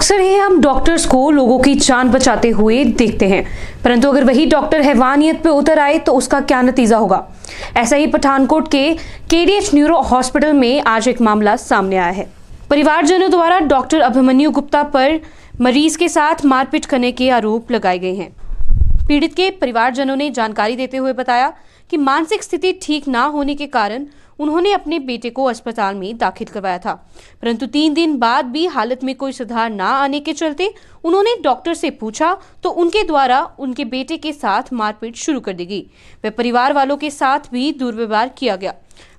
अक्सर ही हम डॉक्टर्स को लोगों की जान बचाते हुए देखते हैं, परंतु अगर वही डॉक्टर हैवानियत पे उतर आए तो उसका क्या नतीजा होगा। ऐसा ही पठानकोट के KDH न्यूरो हॉस्पिटल में आज एक मामला सामने आया है। परिवारजनों द्वारा डॉक्टर अभिमन्यु गुप्ता पर मरीज के साथ मारपीट करने के आरोप लगाए गए हैं। पीड़ित के परिवारजनों ने जानकारी देते हुए बताया कि मानसिक स्थिति ठीक ना होने के कारण उन्होंने अपने बेटे को अस्पताल में दाखिल करवाया था, परंतु 3 दिन बाद भी हालत में कोई सुधार ना आने के चलते उन्होंने डॉक्टर से पूछा तो उनके द्वारा उनके बेटे के साथ मारपीट शुरू कर दी गई। वह परिवार वालों के साथ भी दुर्व्यवहार किया गया।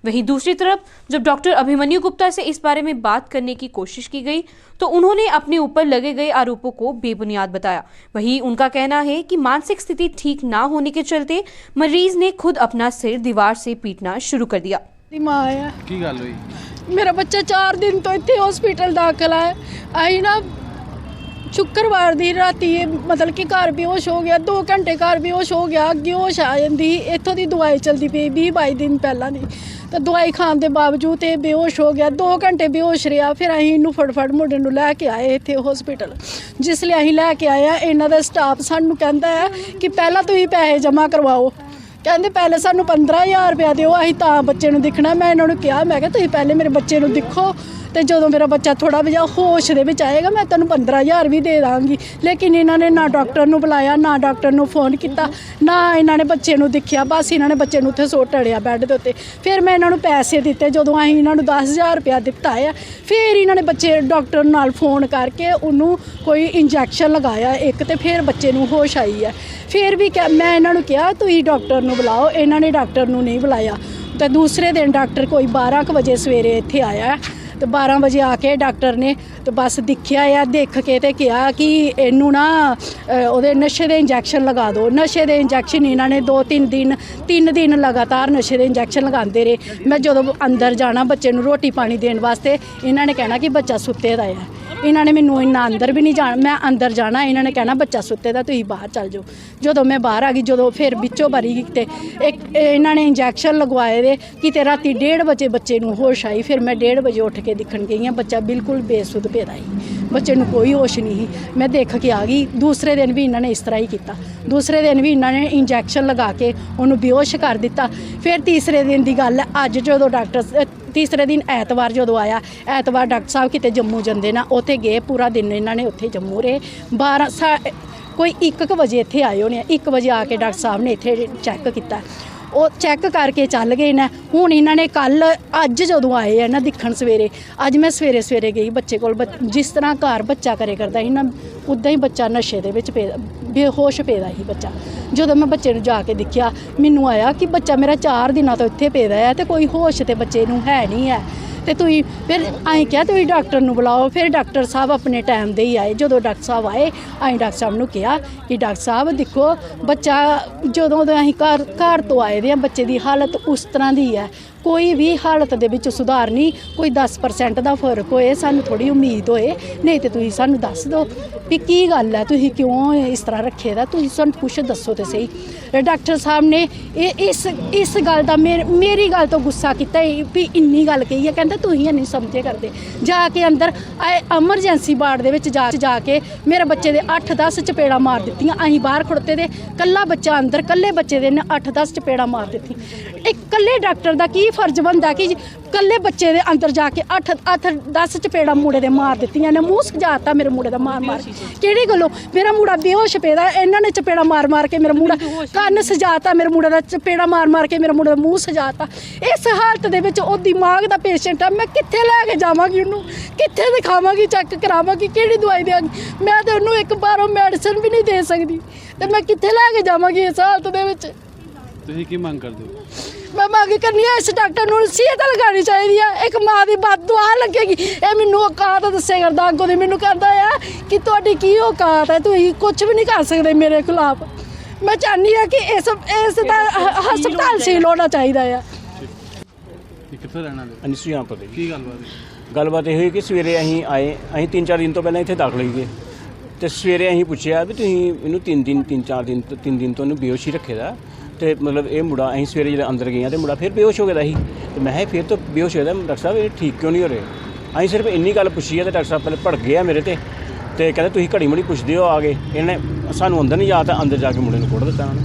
वहीं दूसरी तरफ जब डॉक्टर अभिमन्यु गुप्ता से इस बारे में बात करने की कोशिश की गई तो उन्होंने अपने ऊपर लगे गए आरोपों को बेबुनियाद बताया। वहीं उनका कहना है कि मानसिक स्थिति ठीक ना होने के चलते मरीज ने खुद अपना सिर दीवार से पीटना शुरू कर दिया। की गल हुई? मेरा बच्चा 4 दिन तो इत्थे हॉस्पिटल दाखिल है। आई ना शुक्रवार दी राती मतलब कि घर बेहोश हो गया, 2 घंटे घर बेहोश हो गया, अगे होश आ जाती। इत्थों दी दवाई चलती पई 20-22 दिन पहला दी, तो दवाई खाण दे बावजूद ये बेहोश हो गया। 2 घंटे बेहोश रहा। फिर असीं इनू फटफट मुंडे नूं लैके आए इत्थे हॉस्पिटल। जिसले असीं लैके आए इन्हां दा स्टाफ सानूं कहंदा है कि पहला तुसीं पैसे जमा करवाओ। कहते पहले सानू 15,000 रुपया दिओ, असीं तां बच्चे नूं दिखना। मैं इन्हां नूं कहा, मैं तुसीं पहले मेरे बच्चे नूं दिखो, तो जो मेरा बच्चा थोड़ा जिहा होश दे विच आएगा मैं तुहानूं 15,000 भी दे दांगी। लेकिन इन्होंने ना डॉक्टर नूं बुलाया, ना डॉक्टर नूं फोन किया, ना इन्होंने बच्चे नूं दिखिया। बस इन्होंने बच्चे नूं उत्थे सुੱਟ अड़िया बैड दे उत्ते। फिर मैं इन्होंने पैसे दिते, जो असीं इन्होंने 10,000 रुपया दिता है। फिर इन्होंने बच्चे डॉक्टर नाल फोन करके उन्होंने कोई इंजैक्शन लगाया एक, तो फिर बच्चे नूं होश आई है। फिर भी मैं इन्होंने कहा तुसीं डॉक्टर नूं बुलाओ, इन्होंने डॉक्टर नूं नहीं बुलाया। तो दूसरे दिन डॉक्टर कोई 12 बजे सवेरे इत्थे आया, तो 12 बजे आके डॉक्टर ने तो बस दिखिया या देख के तो कहा कि इनू ना उहदे नशे दे इंजैक्शन लगा दो। नशे दे इंजैक्शन इन्होंने 3 दिन लगातार नशे दे इंजैक्शन लगाते रहे। मैं जो अंदर जाना बच्चे नूं रोटी पानी देने वास्ते, इन्होंने कहना कि बच्चा सुत्ते दा है। इन्होंने मैनू इन्ना अंदर भी नहीं जाना, मैं अंदर जाना, इन्होंने कहना बच्चा सुत्ते दा, तुसीं बाहर चल जाओ। जो मैं बाहर आ गई, जो फिर बिचों बारी किते एक इन्होंने इंजैक्शन लगवाए दे कि राती 1:30 बजे बच्चे नूं होश आई। फिर मैं 1:30 बजे उठ के दिखण गई हाँ, बच्चा बिल्कुल बेसुध पेदा ही, बच्चे नूं कोई होश नहीं। मैं देख के आ गई। दूसरे दिन भी इन्होंने इस तरह ही किया। दूसरे दिन भी इन्होंने इंजैक्शन लगा के उन्होंने बेहोश कर दिता। फिर तीसरे दिन की गल है, अज जो डॉक्टर तीसरे दिन ऐतवार जो आया, ऐतवार डॉक्टर साहब किते जम्मू जाते ना, उत्थे गए। पूरा दिन इन्होंने उत्थे जम्मू रहे। 12 कोई 1 बजे इत्थे आए होने। 1 बजे आके डॉक्टर साहब ने इत्थे चैक किया, वो चैक करके चल गए ने। हुण इन्होंने कल अज जो आए है ना दिखण सवेरे, अज मैं सवेरे सवेरे गई बच्चे कोल। जिस तरह घर बच्चा करे करदा ही ना, उदा ही बच्चा नशे दे विच बेहोश पेदा ही बच्चा। जो मैं बच्चे नूं जाके दिखिया, मैनू आया कि बच्चा मेरा 4 दिनों तो इत्थे पेदा है, तो कोई होश तो बच्चे नूं है नहीं है। तो तुसीं फिर असीं क्या तुसीं डॉक्टर नूं बुलाओ। फिर डॉक्टर साहब अपने टाइम दे ही आए। जो डॉक्टर साहब आए, असीं डॉक्टर साहब नूं कहा कि डॉक्टर साहब देखो बच्चा जो असीं घर तो आए दे बच्चे की हालत उस तरह की है, कोई भी हालत दे विच सुधार नहीं। कोई 10% का फर्क होए, सानूं थोड़ी उम्मीद होए, नहीं तो तुसीं सानूं दस दो भी की गल है, तुसीं क्यों इस तरह रखे दा, तुसीं सानूं कुछ दसो तो सही। डॉक्टर साहब ने इस गल का मेरी गल तो गुस्सा किया भी इन्नी गल कही है। कहते तुसीं नहीं समझे करते। जाके अंदर एमरजेंसी वार्ड दे विच जाके मेरे बच्चे दे 8-10 चपेड़ा मार दित्तियां। असीं बाहर खड़ोते दे, कल्ला बच्चा अंदर, कल्ले बच्चे दे 8-10 चपेड़ा मार दित्ती। एक कल्ले डॉक्टर का की फर्ज बनता कि कल्ले बच्चे दे अंदर जाके 8-10 चपेड़ा मुड़े दे मार दित्तियां ने। मुँह सजाता मेरे मुड़े दा मार केड़ी गल्लों। मेरा मुड़ा बेहोश पेदा, इन्होंने चपेड़ा मार के मेरा मुड़ा कन्न सजाता, मेरे मुड़े दा चपेड़ा मार के मेरे मुड़े दा मूँह सजाता। इस हालत दे विच ओ दिमाग दा पेशेंट है, मैं कित्थे लैके जावांगी उन्नूं, कित्थे दिखावांगी, चैक करावांगी, केड़ी दवाई देवांगी। मैं तो उन्नूं एक बारों मैडिसिन भी नहीं दे सकदी, ते मैं कित्थे लैके जावांगी इस हालत दे विच। तुसीं की मंग करदे हो? मैं मंग करनी है इस डॉक्टर नूं सेहत लगानी चाहिए है। एक माँ की बददुआ लगेगी। ये मैनू औकात दस्से करदा, अगों दी मैनू कहता है कि तुहाडी की औकात है, तुसीं कुछ भी नहीं कर सकते मेरे खिलाफ। मैं चाहनी हाँ कि इस हस्पताल सील होना चाहिए है। गलबात यह हुई कि सवेरे असीं आए, असीं 3-4 दिन तो पहले इत्थे दाखल होई गए। तो सवेरे असीं पुछया भी तुसीं इनू 3 दिन तो इनू बेहोशी रखे दा। तो मतलब ये मुड़ा असीं सवेरे जो अंदर गए तो मुड़ा फिर बेहोश हो गया। तो मैं फिर तो बेहोश हो गया। डॉक्टर साहब ये ठीक क्यों नहीं हो रहे। असीं सिर्फ इन्नी गल पुछी है तो डॉक्टर साहब पहले भड़क गया मेरे ते ਤੇ ਕਹਿੰਦੇ ਤੁਸੀਂ ਘੜੀ ਮੁੜੀ ਪੁੱਛਦੇ ਹੋ ਆ ਗਏ। ਇਹਨੇ ਸਾਨੂੰ ਅੰਦਰ ਨਹੀਂ ਜਾ ਤਾਂ ਅੰਦਰ ਜਾ ਕੇ ਮੁੰਡੇ ਨੂੰ ਕੁੱਟ ਦਿੱਤਾ ਉਹਨੇ।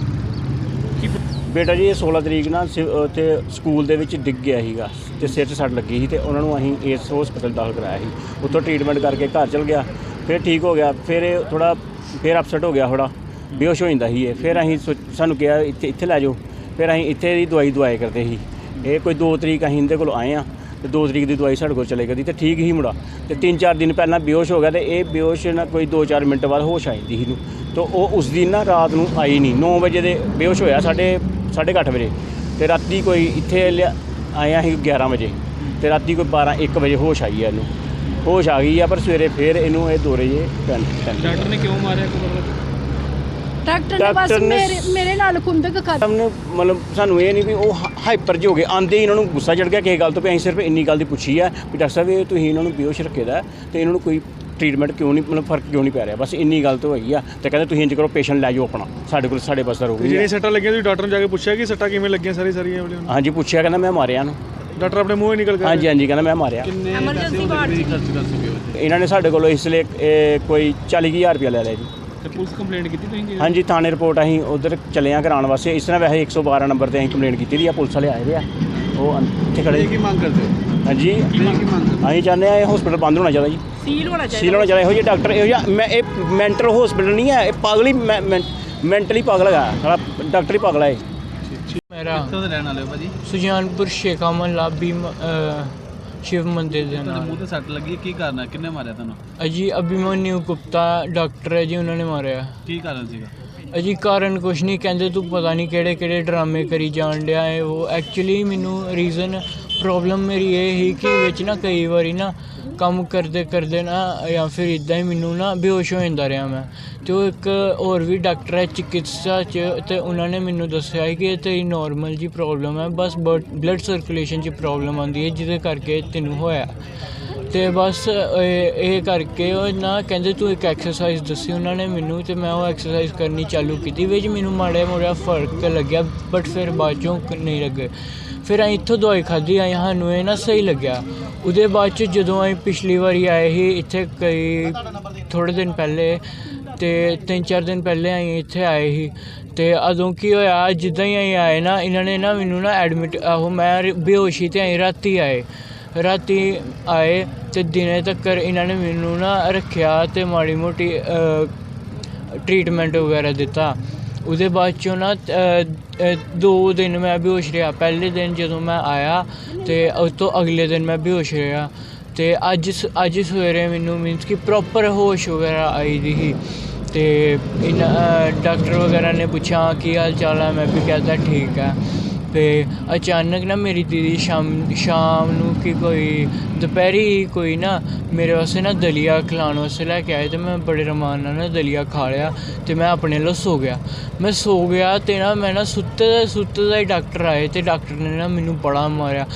ਬੇਟਾ ਜੀ ਇਹ 16 ਤਰੀਕ ਨਾਲ ਉੱਥੇ ਸਕੂਲ ਦੇ ਵਿੱਚ ਡਿੱਗ ਗਿਆ ਸੀਗਾ ਤੇ ਸਿਰ 'ਚ ਸੱਟ ਲੱਗੀ ਸੀ ਤੇ ਉਹਨਾਂ ਨੂੰ ਅਸੀਂ ਇਸ ਹਸਪਤਾਲ ਦਾਖਲ ਕਰਾਇਆ ਸੀ। ਉੱਥੋਂ ਟ੍ਰੀਟਮੈਂਟ ਕਰਕੇ ਘਰ ਚਲ ਗਿਆ, ਫਿਰ ਠੀਕ ਹੋ ਗਿਆ। ਫਿਰ ਇਹ ਥੋੜ੍ਹਾ ਫਿਰ ਅਪਸੈਟ ਹੋ ਗਿਆ, ਥੋੜ੍ਹਾ ਬੇਹੋਸ਼ ਹੋ ਜਾਂਦਾ ਸੀ ਇਹ। ਫਿਰ ਅਸੀਂ ਸਾਨੂੰ ਕਿਹਾ ਇੱਥੇ ਲੈ ਜਾਓ। ਫਿਰ ਅਸੀਂ ਇੱਥੇ ਦੀ ਦਵਾਈ ਕਰਦੇ ਸੀ। ਇਹ ਕੋਈ 2 ਤਰੀਕ ਅਸੀਂ ਇਹਦੇ ਕੋਲ ਆਏ ਆ ਤੇ 2 ਤਰੀਕ ਦੀ ਦਵਾਈ ਸਾਡੇ ਕੋਲ ਚਲੇ ਗਈ ਤੇ ਠੀਕ ਹੀ ਮੁੰਡਾ। ਤੇ 3-4 ਦਿਨ ਪਹਿਲਾਂ ਬੇਹੋਸ਼ ਹੋ ਗਿਆ ਤੇ ਇਹ ਬੇਹੋਸ਼ ਨਾ ਕੋਈ 2-4 ਮਿੰਟ ਬਾਅਦ ਹੋਸ਼ ਆ ਜਾਂਦੀ ਸੀ ਇਹਨੂੰ। ਤਾਂ ਉਹ ਉਸ ਦਿਨ ਨਾ ਰਾਤ ਨੂੰ ਆਈ ਨਹੀਂ। 9 ਵਜੇ ਦੇ ਬੇਹੋਸ਼ ਹੋਇਆ, 8:30 ਵਜੇ ਤੇ ਰਾਤੀ ਕੋਈ ਇੱਥੇ ਆਇਆ ਸੀ 11 ਵਜੇ ਤੇ ਰਾਤੀ ਕੋਈ 12-1 ਵਜੇ ਹੋਸ਼ ਆਈ ਹੈ ਇਹਨੂੰ। ਹੋਸ਼ ਆ ਗਈ ਆ ਪਰ ਸਵੇਰੇ ਫਿਰ ਇਹਨੂੰ ਇਹ ਦੌਰੇ ਜੇ ਡਾਕਟਰ ਨੇ ਕਿਉਂ ਮਾਰਿਆ ਕੋਈ ਮਤਲਬ? ਡਾਕਟਰ ਨੇ ਬਸ ਮੇਰੇ ਨਾਲ ਖੁੰਦਕ ਕਰ ਸਾਹਮਣੇ ਮਤਲਬ ਸਾਨੂੰ ਇਹ ਨਹੀਂ ਵੀ ਉਹ ਹਾਈਪਰ ਜਿਹੇ ਹੋ ਗਏ। ਆਂਦੇ ਹੀ ਇਹਨਾਂ ਨੂੰ ਗੁੱਸਾ ਚੜ ਗਿਆ ਕਿਸੇ ਗੱਲ ਤੋਂ ਵੀ ਅਸੀਂ ਸਿਰਫ ਇੰਨੀ ਗੱਲ ਦੀ ਪੁੱਛੀ ਆ ਵੀ ਡਾਕਟਰ ਸਾਹਿਬ ਇਹ ਤੁਸੀਂ ਇਹਨਾਂ ਨੂੰ ਬੇਹੋਸ਼ ਰੱਖੇ ਦਾ ਤੇ ਇਹਨਾਂ ਨੂੰ ਕੋਈ ਟ੍ਰੀਟਮੈਂਟ ਕਿਉਂ ਨਹੀਂ ਮਤਲਬ ਫਰਕ ਕਿਉਂ ਨਹੀਂ ਪੈ ਰਿਹਾ, ਬਸ ਇੰਨੀ ਗੱਲ ਤੋਂ ਹੈਗੀ ਆ। ਤੇ ਕਹਿੰਦੇ ਤੁਸੀਂ ਇੰਜ ਕਰੋ ਪੇਸ਼ੈਂਟ ਲੈ ਜਾਓ ਆਪਣਾ, ਸਾਡੇ ਕੋਲ ਸਾਡੇ ਬਸ ਦਾ ਰੋਗ ਜਿਹੜੇ ਸੱਟਾਂ ਲੱਗੀਆਂ ਤੁਸੀਂ ਡਾਕਟਰ ਨੂੰ ਜਾ ਕੇ ਪੁੱਛਿਆ ਕਿ ਸੱਟਾਂ ਕਿਵੇਂ ਲੱਗੀਆਂ ਸਾਰੀਆਂ ਵਾਲੀਆਂ? ਹਾਂਜੀ ਪੁੱਛਿਆ, ਕਹਿੰਦਾ ਮੈਂ ਮਾਰਿਆ ਇਹਨੂੰ। ਡਾਕਟਰ ਆਪਣੇ ਮੂੰਹ ਹੀ ਨਿਕਲ ਗਿਆ? ਹਾਂਜੀ ਕਹਿੰਦਾ ਮੈਂ ਮਾਰਿਆ। ਕਿੰਨੇ ਐਮਰਜੈਂਸੀ ਵਾਰਡ ਖਰਚ ਕਰ ਚੁੱਕੇ ਹੋ? ਇਹਨਾਂ ਨੇ ਸਾਡੇ ਕੋਲੋਂ ਇਸ ਲਈ ਕੋਈ 40,000 ਰੁਪਇਆ ਲੈ ਲਿਆ ਜੀ। ਤੇ ਪੁਲਿਸ ਕੰਪਲੇਂਟ ਕੀਤੀ ਤੁਸੀਂ? ਹਾਂਜੀ ਥਾਣੇ ਰਿਪੋਰਟ ਅਸੀਂ ਉਧਰ ਚੱਲੇ ਆ ਕਰਾਉਣ ਵਾਸਤੇ। ਇਸ ਤਰ੍ਹਾਂ ਵੈਸੇ 112 ਨੰਬਰ ਤੇ ਅਸੀਂ ਕੰਪਲੇਂਟ ਕੀਤੀ ਦੀ ਆ, ਪੁਲਿਸ ਵਾਲੇ ਆਏ ਦੇ ਆ, ਉਹ ਇੱਥੇ ਖੜੇ। ਕੀ ਮੰਗ ਕਰਦੇ ਹੋ? ਹਾਂਜੀ ਕੀ ਮੰਗ ਅਸੀਂ ਚਾਹੁੰਦੇ ਆ ਇਹ ਹਸਪੀਟਲ ਬੰਦ ਹੋਣਾ ਚਾਹੀਦਾ ਜੀ, ਸੀਲ ਹੋਣਾ ਚਾਹੀਦਾ। ਇਹੋ ਜਿਹੇ ਡਾਕਟਰ ਇਹੋ ਜਿਹਾ ਮੈਂ ਇਹ ਮੈਂਟਲ ਹਸਪੀਟਲ ਨਹੀਂ ਹੈ, ਇਹ ਪਾਗਲ ਹੀ ਮੈਂਟਲੀ ਪਾਗਲ ਹੈਗਾ ਸਾਡਾ ਡਾਕਟਰ ਹੀ ਪਾਗਲ ਹੈ। ਮੇਰਾ ਕਿੱਥੋਂ ਦੇ ਰਹਿਣ ਵਾਲੇ ਹੋ ਭਾਜੀ? ਸੁਜਾਨਪੁਰ ਸ਼ੇਖਾ ਮਹੱਲਾ शिव मंदिर के ਤੁਹਾਡੇ नाल। ਮੂੰਹ ਤੇ ਸੱਟ ਲੱਗੀ ਹੈ, ਕੀ ਕਾਰਨ ਹੈ? ਕਿੰਨੇ ਮਾਰਿਆ ਤੁਹਾਨੂੰ? अजी अभिमन्यु गुप्ता डॉक्टर है जी, उन्होंने मारिया। ਕੀ ਕਾਰਨ ਸੀਗਾ? अजी कारण कुछ नहीं, कहते तू पता नहीं केड़े केड़े ड्रामे करी जान डया है वो। एक्चुअली मैनू रीज़न प्रॉब्लम मेरी ये ही कि विच ना कई बारी ना कम करते करते ना या फिर इदा ही मैनू ना बेहोश हो जाता रहा मैं। तो एक और भी डॉक्टर है चिकित्सा च उन्होंने मैनू दस्या कि तेरी नॉर्मल जी प्रॉब्लम है, बस ब्लड सर्कुलेशन च प्रॉब्लम आती है जिदे करके तेनू होया। तो बस ये करके ना कहते तू एक एक्सरसाइज दसी उन्होंने मैनू, तो मैं वो एक्सरसाइज करनी चालू की। बिच मैनू माड़ा मोड़ा फर्क लग्या बट फिर बाद चों नहीं लगे। फिर अं इत्थों दवाई खाधी आई, सानू ये ना सही लग्या। उहदे बाद जो अं पिछली बारी आए ही इत्थे कई थोड़े दिन पहले तो 3-4 दिन पहले अं इत्थे आए ही। तो अदों की होया जिद्दां ही अं आए ना इन्होंने ना मैनू ना एडमिट आहो मैं बेहोश ही, तो अं राती आए तो दिनें तक इन्होंने मैनू ना रखा तो माड़ी मोटी ट्रीटमेंट वगैरह दिता। उसदे बाद चो ना 2 दिन मैं बेहोश रहा। पहले दिन जो मैं आया तो उस तो अगले दिन मैं बेहोश रहा। तो अज सवेरे मैनू मीनस कि प्रॉपर होश वगैरह आई दी ही। तो डॉक्टर वगैरह ने पूछा की हाल चाल है, मैं भी कहता ठीक है। तो अचानक ना मेरी दीदी शाम नू कि कोई दोपहरी कोई ना मेरे वास्ते ना दलिया खिलाने वास्ते लैके आए। तो मैं बड़े रमान ना दलिया खा लिया तो मैं अपने लो सो गया। मैं सो गया तो ना मैं ना सुत्ते ही डॉक्टर आए तो डॉक्टर ने ना मैनू बड़ा मारिया,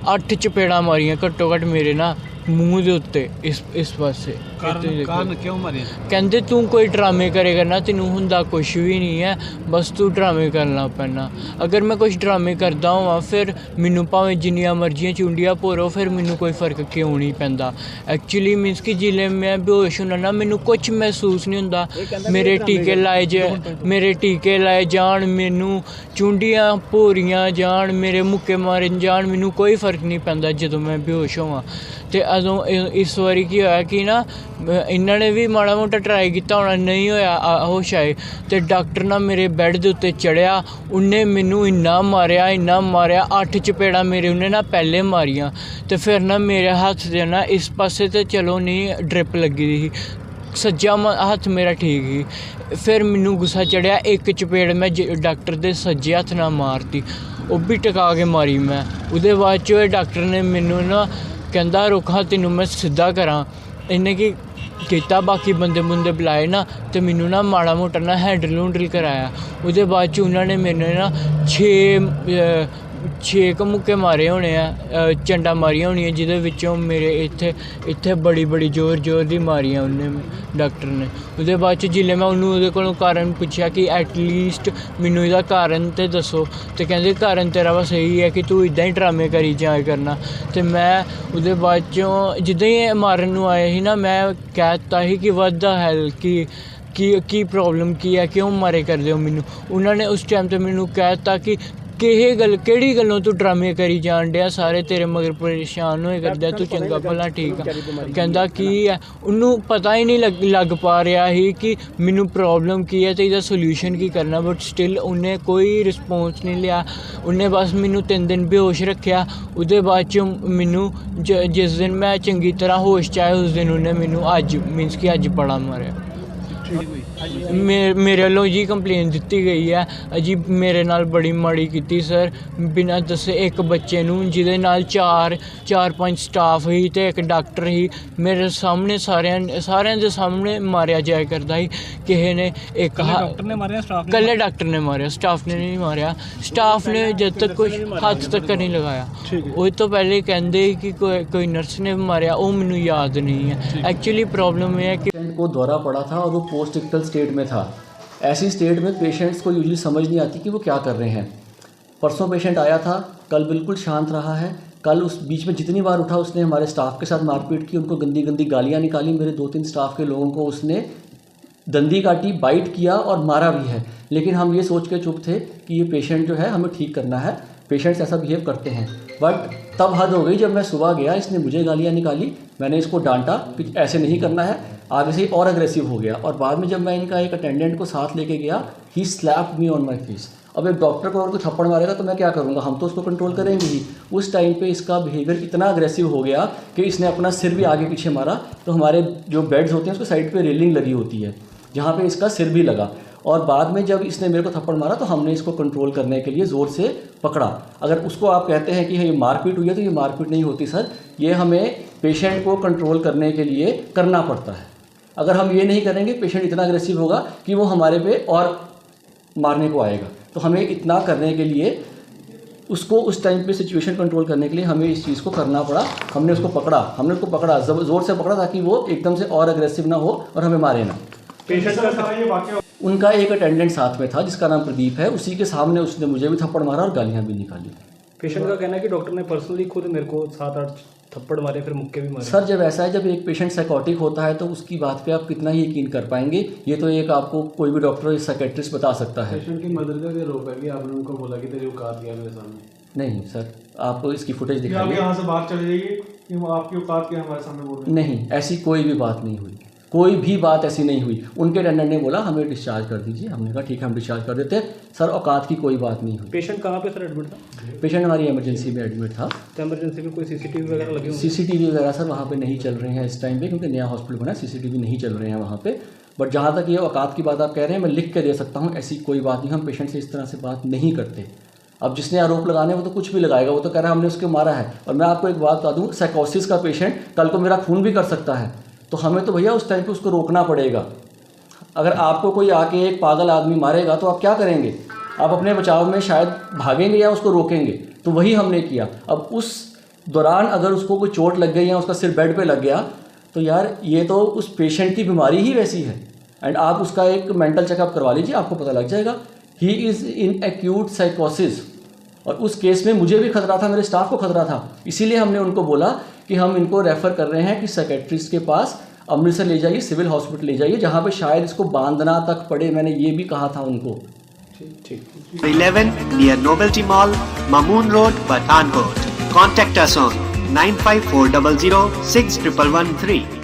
8 चपेड़ा मारियां घट्टो घट्ट मेरे ना मूँह के उत्ते इस पासे। ਕਾਰਨ ਕਿਉਂ ਮਾਰਿਆ? कहते तू कोई ड्रामे करे करना, तेनू हुंदा कुछ भी नहीं है, बस तू ड्रामे करना पैना। अगर मैं कुछ ड्रामे करदा होवां फिर मैनू भावें जिन्नियां मर्जियां चुंडियां भोरो फिर मैनू कोई फर्क क्यों नहीं पैंदा। एक्चुअली मीनस कि जिसले मैं बेहोश होना ना मैनू कुछ महसूस नहीं हुंदा। मेरे टीके लाए जान, मैनू चुंडियां भोरियां जान, मेरे मुक्के मारे जान, मैनू कोई फर्क नहीं पैंदा जदों मैं बेहोश होवां। तो अदों इस बारी की होया कि ना इन्होंने भी माड़ा मोटा ट्राई किया होना, नहीं होया होश आए। तो डॉक्टर ना मेरे बैड के उत्ते चढ़िया, उन्हें मैनू इन्ना मारिया 8 चपेड़ा मेरे उन्हें ना पहले मारियां। तो फिर ना मेरे हाथ से ना इस पासे तो चलो नहीं ड्रिप लगी दी ही, सज्जा हथ मेरा ठीक ही। फिर मैनू गुस्सा चढ़िया, एक चपेड़ मैं डॉक्टर के सज्जे हथ ना मारती, वो भी टका के मारी मैं। उसदे बाद च डॉक्टर ने मैनू ना कहता रुका तेनू मैं सीधा करा। इन्हें की किया बाकी बंदे बुंदे बुलाए ना तो मैनू ना माड़ा मोटा ना हैंडल कराया। उसदे बाद च उन्होंने मैंने ना 6 6 ਮੁੱਕੇ ਮਾਰੇ ਹੋਣੇ ਆ ਚੰਡਾ ਮਾਰੀਆਂ ਹੋਣੀਆਂ ਜਿਹਦੇ ਵਿੱਚੋਂ ਮੇਰੇ ਇੱਥੇ ਬੜੀ ਜ਼ੋਰ ਦੀ ਮਾਰੀਆਂ ਉਹਨੇ ਡਾਕਟਰ ਨੇ। ਉਹਦੇ ਬਾਅਦ 'ਚ ਜਿਵੇਂ ਮੈਂ ਉਹਦੇ ਕੋਲੋਂ ਕਾਰਨ ਪੁੱਛਿਆ ਕਿ ਐਟਲੀਸਟ ਮੈਨੂੰ ਇਹਦਾ ਕਾਰਨ ਤਾਂ ਦੱਸੋ, ਤੇ ਕਹਿੰਦੇ ਕਾਰਨ ਤੇਰਾ ਬਸ ਇਹੀ ਹੈ ਕਿ ਤੂੰ ਇੱਦਾਂ ਹੀ ਡਰਾਮੇ ਕਰੀ ਜਾਇਆ ਕਰਨਾ। ਤੇ ਮੈਂ ਉਹਦੇ ਬਾਅਦ 'ਚੋਂ ਜਿੱਦਾਂ ਹੀ ਮਾਰਨ ਨੂੰ ਆਏ ਸੀ ਨਾ, ਮੈਂ ਕਹਿ ਦਿੱਤਾ ਸੀ ਕਿ ਵਾਟ ਦ ਹੈਲ ਕੀ ਪ੍ਰੋਬਲਮ ਕੀ ਹੈ, ਕਿਉਂ ਮਾਰੇ ਕਰਦੇ ਹੋ ਮੈਨੂੰ। ਉਹਨਾਂ ਨੇ ਉਸ ਟਾਈਮ 'ਤੇ ਮੈਨੂੰ ਕਹਿ ਦਿੱਤਾ ਕਿ ਕਿਹੜੀ ਗੱਲੋਂ ਤੂੰ ਡਰਾਮੇ ਕਰੀ ਜਾਣ ਡਿਆ, ਸਾਰੇ ਤੇਰੇ ਮਗਰ ਪਰੇਸ਼ਾਨ ਹੋਏ ਕਰਦਾ, ਤੂੰ ਚੰਗਾ ਭਲਾ ਠੀਕ ਆ। ਕਹਿੰਦਾ ਕੀ ਹੈ, ਉਹਨੂੰ ਪਤਾ ਹੀ ਨਹੀਂ ਲੱਗ ਪਾ ਰਿਹਾ ਸੀ ਕਿ ਮੈਨੂੰ ਪ੍ਰੋਬਲਮ ਕੀ ਹੈ ਤੇ ਇਹਦਾ ਸੋਲਿਊਸ਼ਨ ਕੀ ਕਰਨਾ, ਬਟ ਸਟਿਲ ਉਹਨੇ ਕੋਈ ਰਿਸਪੌਂਸ ਨਹੀਂ ਲਿਆ। ਉਹਨੇ ਬਸ ਮੈਨੂੰ 3 ਦਿਨ ਬੇਹੋਸ਼ ਰੱਖਿਆ। ਉਹਦੇ ਬਾਅਦ 'ਚ ਮੈਨੂੰ ਜਿਸ ਦਿਨ ਮੈਂ ਚੰਗੀ ਤਰ੍ਹਾਂ ਹੋਸ਼ 'ਚ ਆਇਆ ਉਸ ਦਿਨ ਉਹਨੇ ਮੈਨੂੰ ਅੱਜ ਬੜਾ ਮਾਰਿਆ। ਮੇਰੇ ਵੱਲੋਂ ਜੀ ਕੰਪਲੇਨ ਦਿੱਤੀ ਗਈ ਹੈ ਜੀ, ਮੇਰੇ ਨਾਲ ਬੜੀ ਮਾੜੀ ਕੀਤੀ ਸਰ, ਬਿਨਾਂ ਦੱਸੇ ਇੱਕ ਬੱਚੇ ਨੂੰ ਜਿਹਦੇ ਨਾਲ 4-5 ਸਟਾਫ ਸੀ ਤੇ ਇੱਕ ਡਾਕਟਰ ਸੀ, ਮੇਰੇ ਸਾਹਮਣੇ ਸਾਰਿਆਂ ਦੇ ਸਾਹਮਣੇ ਮਾਰਿਆ ਜਾਇਆ ਕਰਦਾ ਸੀ। ਕਿਸੇ ਨੇ ਡਾਕਟਰ ਨੇ ਮਾਰਿਆ, ਇਕੱਲੇ ਡਾਕਟਰ ਨੇ ਮਾਰਿਆ, ਸਟਾਫ ਨੇ ਨਹੀਂ ਮਾਰਿਆ। ਸਟਾਫ ਨੇ ਜਦ ਤੱਕ ਕੋਈ ਹੱਥ ਤੱਕ ਨਹੀਂ ਲਗਾਇਆ। ਉਹ ਤੋਂ ਪਹਿਲੇ ਕਹਿੰਦੇ ਕਿ ਕੋਈ ਨਰਸ ਨੇ ਮਾਰਿਆ, ਉਹ ਮੈਨੂੰ ਯਾਦ नहीं है। एक्चुअली प्रॉब्लम ये है कि पेशेंट को दौरा पड़ा था और वो पोस्ट इक्टल स्टेट में था। ऐसी स्टेट में पेशेंट्स को यूजुअली समझ नहीं आती कि वो क्या कर रहे हैं। परसों पेशेंट आया था, कल बिल्कुल शांत रहा है। कल उस बीच में जितनी बार उठा उसने हमारे स्टाफ के साथ मारपीट की, उनको गंदी गंदी गालियाँ निकाली। मेरे 2-3 स्टाफ के लोगों को उसने दंदी काटी, बाइट किया और मारा भी है। लेकिन हम ये सोच के चुप थे कि ये पेशेंट जो है हमें ठीक करना है, पेशेंट्स ऐसा बिहेव करते हैं। बट तब हद हो गई जब मैं सुबह गया, इसने मुझे गालियाँ निकाली, मैंने इसको डांटा कि ऐसे नहीं करना है, आगे से और अग्रेसिव हो गया। और बाद में जब मैं इनका एक अटेंडेंट को साथ लेके गया, ही slapped me on my face. अब एक डॉक्टर को अगर कोई थप्पड़ मारेगा तो मैं क्या करूँगा, हम तो उसको कंट्रोल करेंगे ही। उस टाइम पे इसका बिहेवियर इतना अग्रेसिव हो गया कि इसने अपना सिर भी आगे पीछे मारा। तो हमारे जो बेड्स होते हैं उसके साइड पे रेलिंग लगी होती है, जहाँ पे इसका सिर भी लगा। और बाद में जब इसने मेरे को थप्पड़ मारा तो हमने इसको कंट्रोल करने के लिए ज़ोर से पकड़ा। अगर उसको आप कहते हैं कि ये मारपीट हुई है तो ये मारपीट नहीं होती सर, ये हमें पेशेंट को कंट्रोल करने के लिए करना पड़ता है। अगर हम ये नहीं करेंगे पेशेंट इतना अग्रेसिव होगा कि वो हमारे पे और मारने को आएगा। तो हमें इतना करने के लिए उसको उस टाइम पे सिचुएशन कंट्रोल करने के लिए हमें इस चीज़ को करना पड़ा। हमने उसको पकड़ा ज़ोर से पकड़ा ताकि वो एकदम से और अग्रेसिव ना हो और हमें मारे ना। उनका एक अटेंडेंट साथ में था जिसका नाम प्रदीप है, उसी के सामने उसने मुझे भी थप्पड़ मारा और गालियाँ भी निकाली। पेशेंट का कहना है कि डॉक्टर ने पर्सनली खुद मेरे को 7-8 थप्पड़ मारे, फिर मुक्के भी मारे। सर जब ऐसा है, जब एक पेशेंट साइकोटिक होता है तो उसकी बात पे आप कितना ही यकीन कर पाएंगे, ये तो एक आपको कोई भी डॉक्टर साइकेट्रिस्ट बता सकता है। पेशेंट की मदद का रोक है कि आपने उनको बोला कि तेरी औकात क्या मेरे सामने? नहीं सर, आप इसकी फुटेज दिखाइए। आप यहाँ से बाहर चले जाइए कि आपकी औकात क्या हमारे सामने बोल रहे हैं? नहीं, ऐसी कोई भी बात नहीं हुई, कोई भी बात ऐसी नहीं हुई। उनके अटेंडेंट ने बोला हमें डिस्चार्ज कर दीजिए, हमने कहा ठीक है हम डिस्चार्ज कर देते हैं सर, औकात की कोई बात नहीं हुई। पेशेंट कहाँ पे सर एडमिट था? पेशेंट हमारी इमरजेंसी में एडमिट था। तो इमरजेंसी में कोई सीसीटीवी वगैरह लगे हुए? सीसीटीवी वगैरह सर वहाँ पे नहीं चल रहे हैं इस टाइम पे, क्योंकि नया हॉस्पिटल बना, सीसीटीवी नहीं चल रहे हैं वहाँ पे। बट जहाँ तक ये औकात की बात आप कह रहे हैं, मैं लिख के दे सकता हूँ, ऐसी कोई बात नहीं, हम पेशेंट से इस तरह से बात नहीं करते। अब जिसने आरोप लगाने वो तो कुछ भी लगाएगा, वो तो कह रहा है हमने उसको मारा है। और मैं आपको एक बात बता दूँ, साइकोसिस का पेशेंट कल को मेरा खून भी कर सकता है, तो हमें तो भैया उस टाइम पे उसको रोकना पड़ेगा। अगर आपको कोई आके एक पागल आदमी मारेगा तो आप क्या करेंगे? आप अपने बचाव में शायद भागेंगे या उसको रोकेंगे, तो वही हमने किया। अब उस दौरान अगर उसको कोई चोट लग गई या उसका सिर बेड पे लग गया तो यार ये तो उस पेशेंट की बीमारी ही वैसी है। एंड आप उसका एक मेंटल चेकअप करवा लीजिए, आपको पता लग जाएगा। ही इज़ इन एक्यूट साइकोसिस। और उस केस में मुझे भी खतरा था, मेरे स्टाफ को खतरा था, इसीलिए हमने उनको बोला कि हम इनको रेफ़र कर रहे हैं कि साइकेट्रिस्ट के पास अमृतसर ले जाइए, सिविल हॉस्पिटल ले जाइए, जहाँ पे शायद इसको बांधना तक पड़े। मैंने ये भी कहा था उनको। ठीक। 11 near Novelty Mall, Mamoon Road, Pathankot. Contact us on 95400 6113.